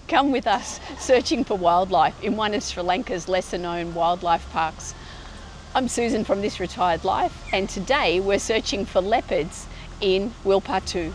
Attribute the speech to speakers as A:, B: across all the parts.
A: Come with us searching for wildlife in one of Sri Lanka's lesser known wildlife parks. I'm Susan from This Retired Life, and today we're searching for leopards in Wilpattu.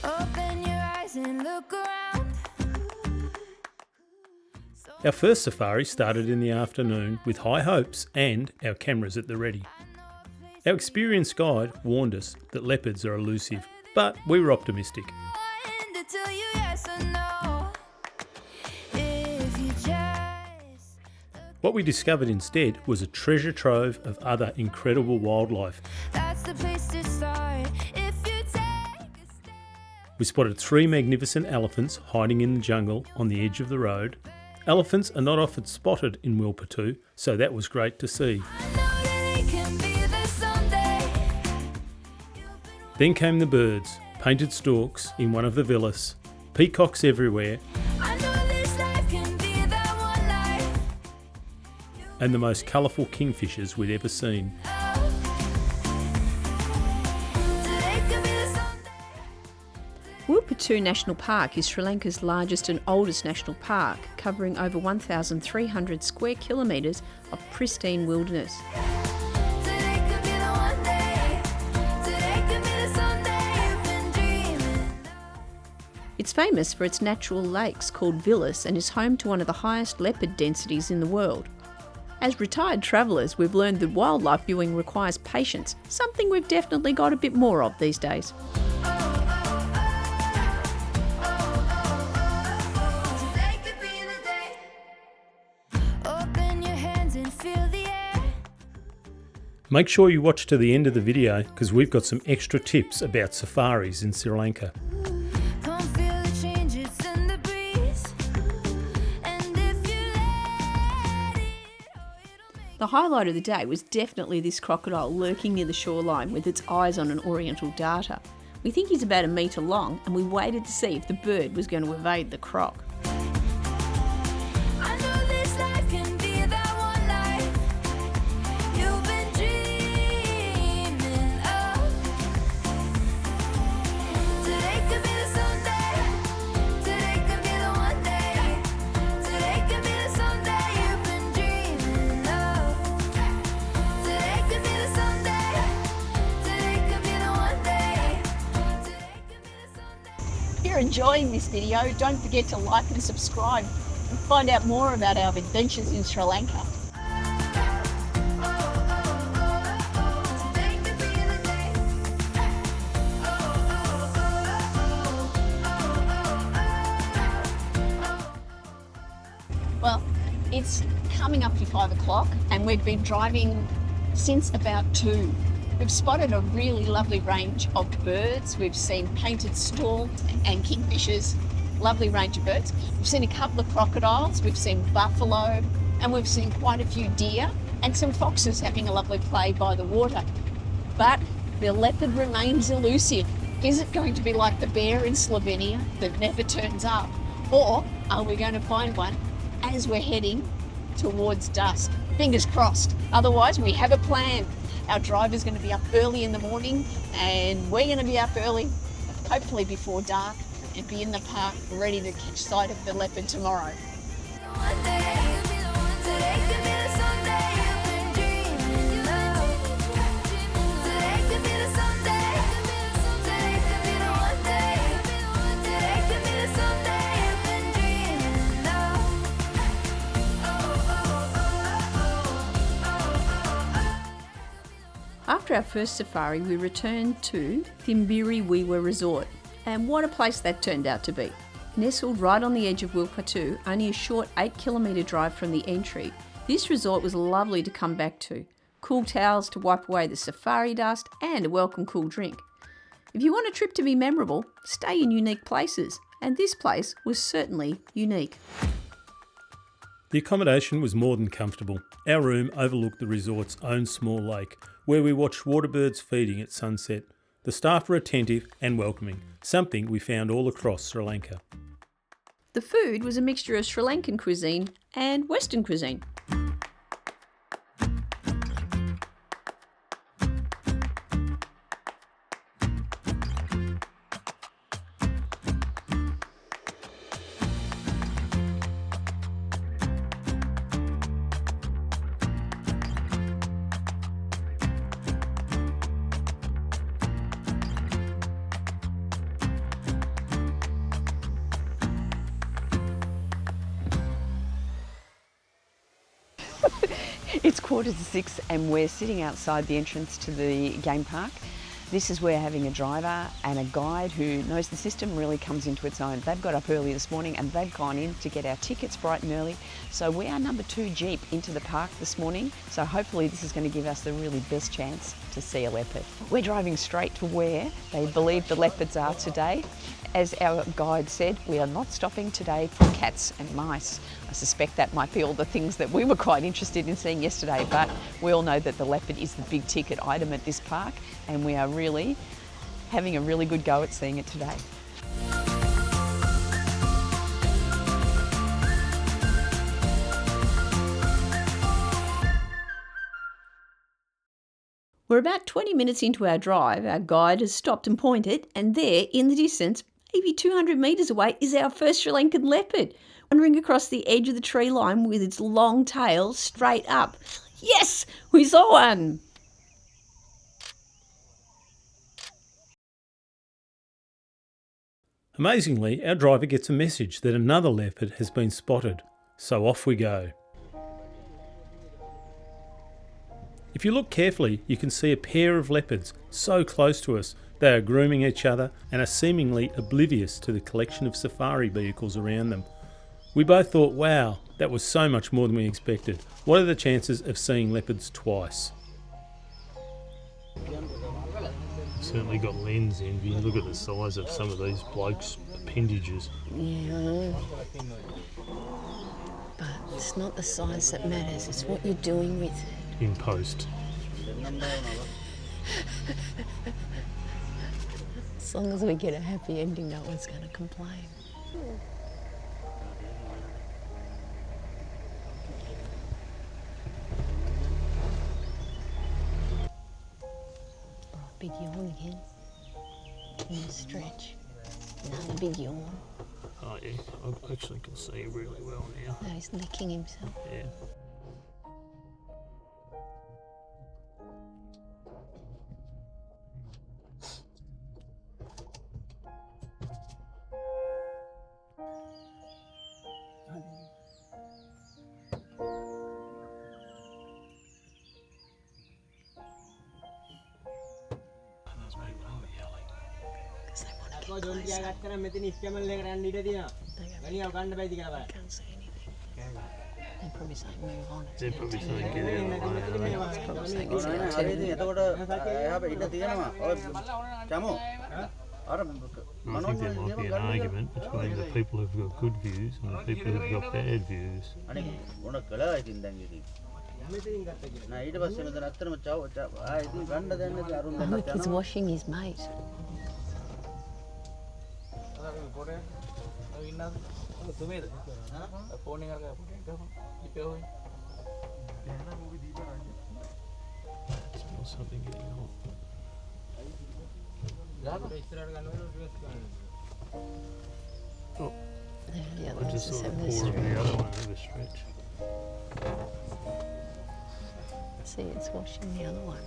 B: Open your eyes and look around.
C: Our first safari started in the afternoon with high hopes and our cameras at the ready. Our experienced guide warned us that leopards are elusive, but we were optimistic. What we discovered instead was a treasure trove of other incredible wildlife.
B: That's the place to start. If you take a step.
C: We spotted 3 magnificent elephants hiding in the jungle on the edge of the road. Elephants are not often spotted in Wilpattu, so that was great to see. Then came the birds, painted storks in one of the Villus, peacocks everywhere, and the most colourful kingfishers we'd ever seen.
A: Wilpattu National Park is Sri Lanka's largest and oldest national park, covering over 1,300 square kilometres of pristine wilderness. It's famous for its natural lakes called Villus and is home to one of the highest leopard densities in the world. As retired travellers, we've learned that wildlife viewing requires patience, something we've definitely got a bit more of these days.
C: Make sure you watch to the end of the video because we've got some extra tips about safaris in Sri Lanka.
A: The highlight of the day was definitely this crocodile lurking near the shoreline with its eyes on an Oriental darter. We think he's about 1 metre long, and we waited to see if the bird was going to evade the croc. If you're enjoying this video, don't forget to like and subscribe and find out more about our adventures in Sri Lanka. Well, it's coming up to 5 o'clock and we've been driving since about 2. We've spotted a really lovely range of birds. We've seen painted storks and kingfishers, lovely range of birds. We've seen a couple of crocodiles, we've seen buffalo, and we've seen quite a few deer and some foxes having a lovely play by the water. But the leopard remains elusive. Is it going to be like the bear in Slovenia that never turns up? Or are we going to find one as we're heading towards dusk? Fingers crossed. Otherwise, we have a plan. Our driver's going to be up early in the morning and we're going to be up early, hopefully before dark, and be in the park ready to catch sight of the leopard tomorrow. After our first safari, we returned to Thimbiri Wewa Resort, and what a place that turned out to be. Nestled right on the edge of Wilpattu, only a short 8-kilometre drive from the entry, this resort was lovely to come back to. Cool towels to wipe away the safari dust and a welcome cool drink. If you want a trip to be memorable, stay in unique places, and this place was certainly unique.
C: The accommodation was more than comfortable. Our room overlooked the resort's own small lake, where we watched waterbirds feeding at sunset. The staff were attentive and welcoming, something we found all across Sri Lanka.
A: The food was a mixture of Sri Lankan cuisine and Western cuisine.
D: It's 5:45 and we're sitting outside the entrance to the game park. This is where having a driver and a guide who knows the system really comes into its own. They've got up early this morning and they've gone in to get our tickets bright and early. So we are number 2 Jeep into the park this morning. So hopefully this is going to give us the really best chance to see a leopard. We're driving straight to where they believe the leopards are today. As our guide said, we are not stopping today for cats and mice. I suspect that might be all the things that we were quite interested in seeing yesterday, but we all know that the leopard is the big ticket item at this park, and we are really having a really good go at seeing it today.
E: We're about 20 minutes into our drive. Our guide has stopped and pointed, and there, in the distance, maybe 200 metres away, is our first Sri Lankan leopard, wandering across the edge of the tree line with its long tail straight up. Yes, we saw one!
C: Amazingly, our driver gets a message that another leopard has been spotted, so off we go. If you look carefully, you can see a pair of leopards so close to us. They are grooming each other and are seemingly oblivious to the collection of safari vehicles around them. We both thought, wow, that was so much more than we expected. What are the chances of seeing leopards twice? Certainly got lens envy. Look at the size of some of these blokes' appendages.
A: Yeah, but it's not the size that matters, it's what you're doing with it.
C: In post.
A: As long as we get a happy ending, no one's going to complain. Oh, big yawn again. And stretch. Another big yawn.
C: Oh yeah, I actually can see really well now.
A: No, he's licking himself.
C: Yeah.
A: Can't see anything. They're probably saying move on.
C: They're probably saying get out of the way.
A: Probably saying it's going
C: I think there might be an argument between the people who've got good views and the people who've got bad views.
A: Look, he's washing his mate.
C: Smells something getting hot. Oh,
A: The other
C: I
A: one's
C: just
A: just
C: saw the
A: having a
C: paw of
A: stretch.
C: the other one have a stretch.
A: See, it's washing the other one.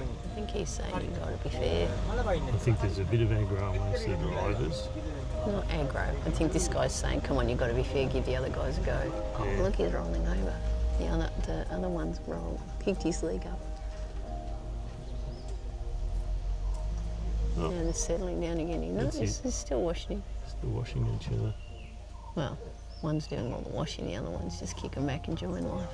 A: I think he's saying you've got to be fair.
C: I think there's a bit of aggro amongst the drivers.
A: Not aggro. I think this guy's saying, come on, you've got to be fair, give the other guys a go.
C: Yeah.
A: Oh, look, he's rolling over. The other one's kicked his leg up.
C: Oh.
A: And they're settling down again. You know,
C: That's
A: he's
C: it.
A: still washing him.
C: Still washing each other.
A: Well, one's doing all the washing, the other one's just kicking back, enjoying life.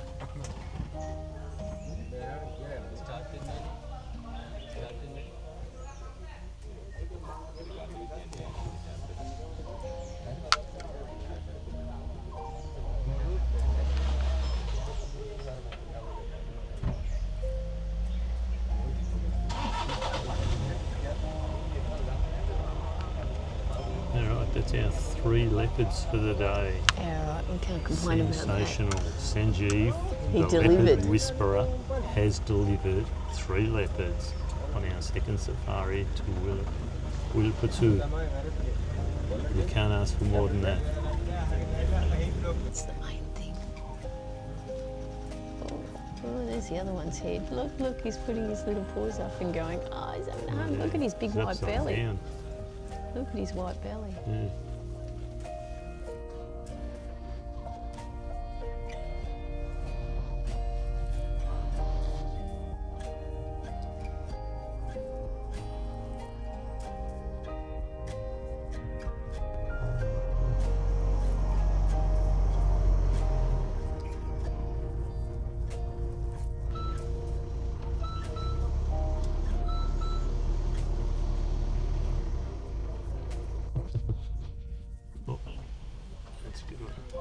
C: Alright, that's our 3 leopards for the day.
A: Alright, we can't complain about that.
C: Sensational. Sanjeev,
A: He
C: the
A: delivered.
C: leopard whisperer, has delivered 3 leopards on our second safari to Wilpattu. You can't ask for more than that.
A: That's the main thing. Oh,
D: There's the other one's head. Look, he's putting his little paws up and going, oh, he's having a hug. Look at his big white belly.
C: Down.
D: Look at his white belly.
C: Yeah.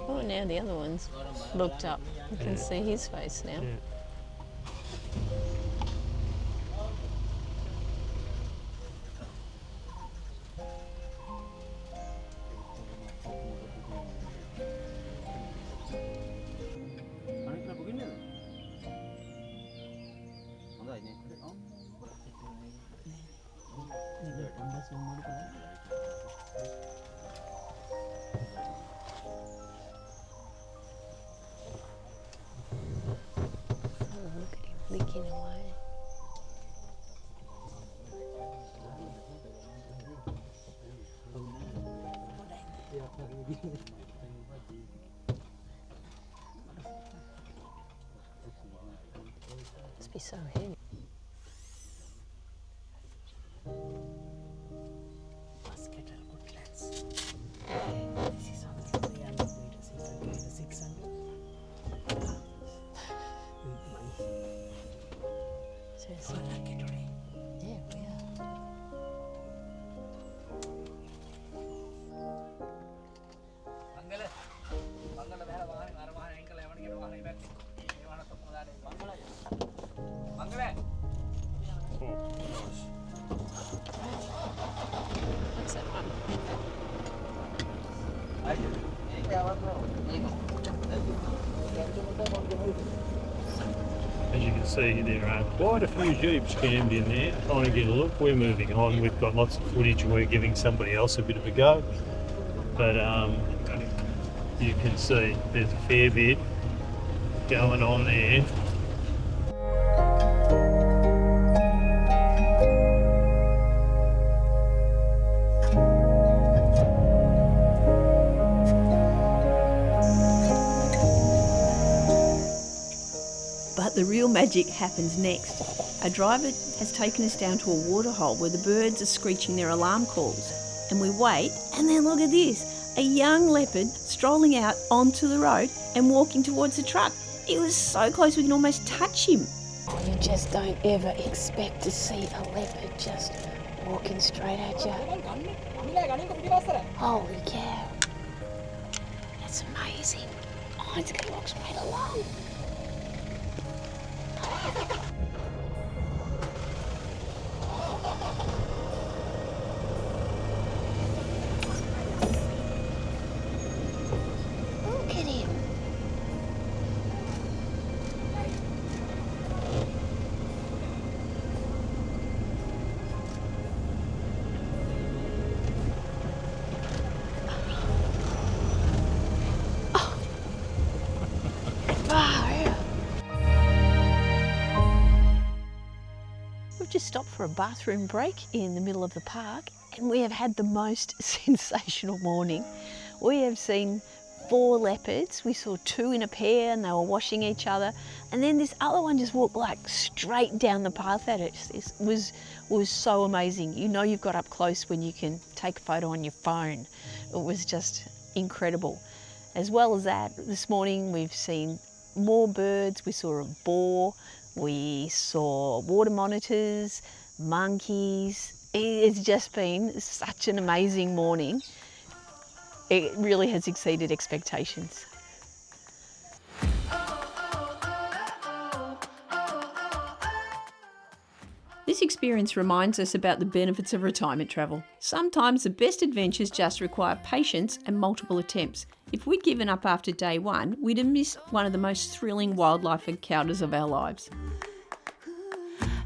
D: Oh, now the other one's looked up. You can see his face now.
C: Yeah.
D: Oh, look at him licking away. Must be so heavy. Seriously. Yeah, we are. What's that one?
C: As you can see, there are quite a few jeeps cammed in there trying to get a look. We're moving on. We've got lots of footage. We're giving somebody else a bit of a go. But you can see there's a fair bit going on there.
E: But the real magic happens next. Our driver has taken us down to a waterhole where the birds are screeching their alarm calls. And we wait, and then look at this. A young leopard strolling out onto the road and walking towards the truck. It was so close we can almost touch him.
D: You just don't ever expect to see a leopard just walking straight at you. Holy cow. That's amazing. Oh, it's going to walk straight along. Look at him. We've just stopped for a bathroom break in the middle of the park and we have had the most sensational morning. We have seen 4 leopards. We saw 2 in a pair and they were washing each other. And then this other one just walked like straight down the path at us. This was so amazing. You know you've got up close when you can take a photo on your phone. It was just incredible. As well as that, this morning we've seen more birds. We saw a boar. We saw water monitors, monkeys. It's just been such an amazing morning. It really has exceeded expectations.
E: This experience reminds us about the benefits of retirement travel. Sometimes the best adventures just require patience and multiple attempts. If we'd given up after day 1, we'd have missed one of the most thrilling wildlife encounters of our lives.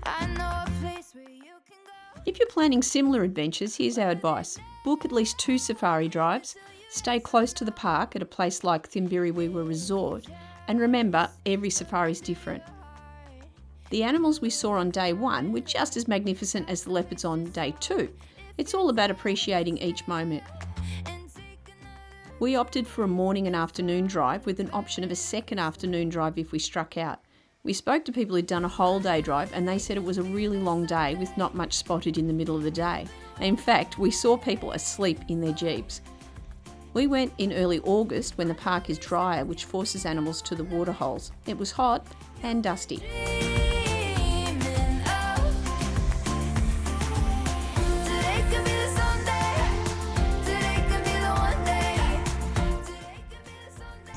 B: I know a place where you can go.
E: If you're planning similar adventures, here's our advice. Book at least 2 safari drives, stay close to the park at a place like Thimbiri Wewa Resort, and remember, every safari is different. The animals we saw on day 1 were just as magnificent as the leopards on day 2. It's all about appreciating each moment. We opted for a morning and afternoon drive with an option of a second afternoon drive if we struck out. We spoke to people who'd done a whole day drive and they said it was a really long day with not much spotted in the middle of the day. In fact, we saw people asleep in their jeeps. We went in early August when the park is drier, which forces animals to the waterholes. It was hot and dusty.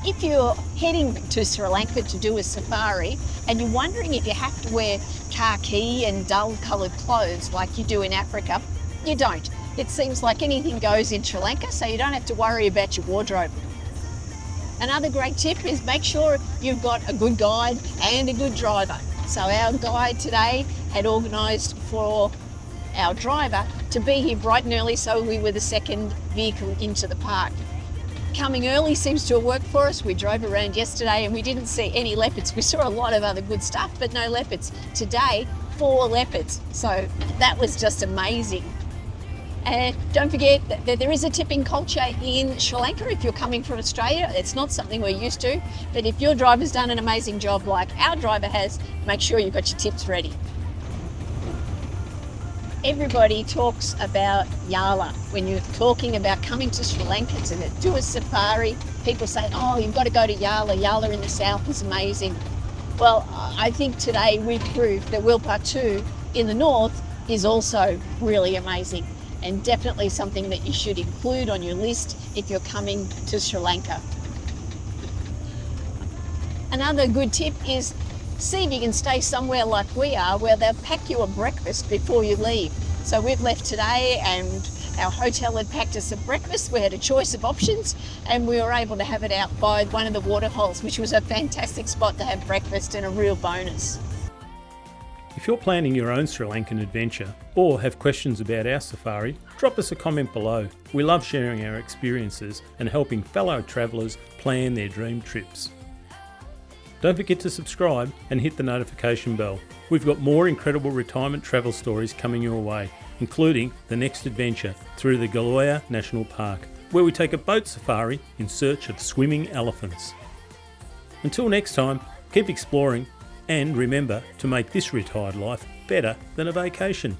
A: If you're heading to Sri Lanka to do a safari and you're wondering if you have to wear khaki and dull coloured clothes like you do in Africa, you don't. It seems like anything goes in Sri Lanka, so you don't have to worry about your wardrobe. Another great tip is make sure you've got a good guide and a good driver. So our guide today had organised for our driver to be here bright and early, so we were the second vehicle into the park. Coming early seems to have worked for us. We drove around yesterday and we didn't see any leopards. We saw a lot of other good stuff, but no leopards. Today, 4 leopards. So that was just amazing. And don't forget that there is a tipping culture in Sri Lanka if you're coming from Australia. It's not something we're used to, but if your driver's done an amazing job like our driver has, make sure you've got your tips ready. Everybody talks about Yala. When you're talking about coming to Sri Lanka to do a safari, people say, oh, you've got to go to Yala. Yala in the south is amazing. Well, I think today we've proved that Wilpattu in the north is also really amazing and definitely something that you should include on your list if you're coming to Sri Lanka. Another good tip is see if you can stay somewhere like we are where they'll pack you a breakfast before you leave. So we've left today and our hotel had packed us a breakfast. We had a choice of options and we were able to have it out by one of the waterholes, which was a fantastic spot to have breakfast and a real bonus.
C: If you're planning your own Sri Lankan adventure or have questions about our safari, drop us a comment below. We love sharing our experiences and helping fellow travellers plan their dream trips. Don't forget to subscribe and hit the notification bell. We've got more incredible retirement travel stories coming your way, including the next adventure through the Yala National Park, where we take a boat safari in search of swimming elephants. Until next time, keep exploring and remember to make this retired life better than a vacation.